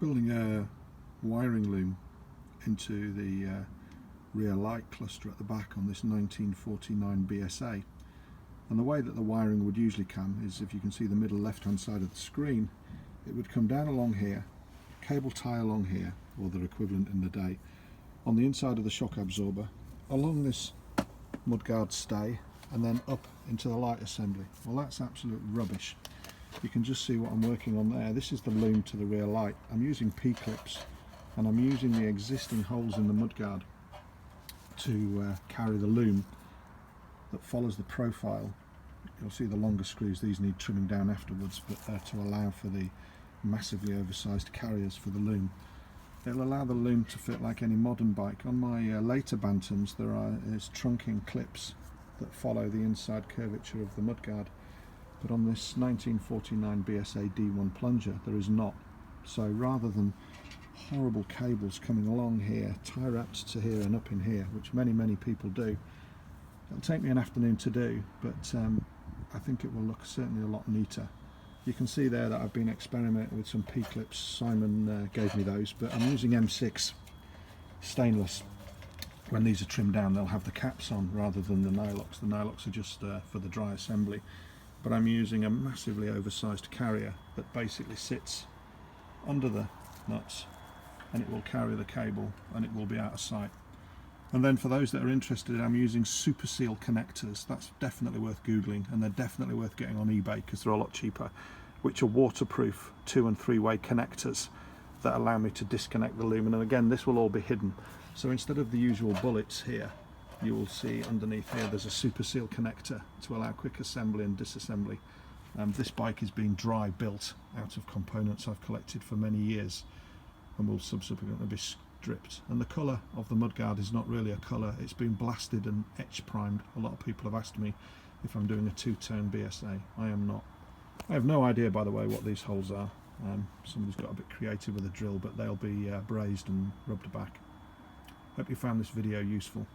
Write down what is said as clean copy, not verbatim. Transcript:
building a wiring loom into the rear light cluster at the back on this 1949 BSA, and the way that the wiring would usually come is, if you can see the middle left hand side of the screen, it would come down along here, cable tie along here, or their equivalent in the day, on the inside of the shock absorber, along this mudguard stay, and then up into the light assembly. Well, that's absolute rubbish. You can just see what I'm working on there. This is the loom to the rear light. I'm using P-clips, and I'm using the existing holes in the mudguard to carry the loom that follows the profile. You'll see the longer screws, these need trimming down afterwards, but to allow for the massively oversized carriers for the loom. It'll allow the loom to fit like any modern bike. On my later Bantams there's trunking clips that follow the inside curvature of the mudguard, but on this 1949 BSA D1 plunger there is not. So rather than horrible cables coming along here, tie wrapped to here and up in here, which many people do, it'll take me an afternoon to do, but I think it will look certainly a lot neater. You can see there that I've been experimenting with some P-clips. Simon gave me those, but I'm using M6 stainless. When these are trimmed down, they'll have the caps on rather than the nylox. The nylox are just for the dry assembly, but I'm using a massively oversized carrier that basically sits under the nuts, and it will carry the cable and it will be out of sight. And then for those that are interested, I'm using super seal connectors. That's definitely worth googling, and they're definitely worth getting on eBay because they're a lot cheaper, which are waterproof 2- and 3-way connectors that allow me to disconnect the loom. And again, this will all be hidden. So instead of the usual bullets here, you will see underneath here there's a super seal connector to allow quick assembly and disassembly. This bike is being dry built out of components I've collected for many years and will subsequently be stripped. And the colour of the mudguard is not really a colour, it's been blasted and etch primed. A lot of people have asked me if I'm doing a two-tone BSA. I am not. I have no idea, by the way, what these holes are. Somebody's got a bit creative with a drill, but they'll be brazed and rubbed back. Hope you found this video useful.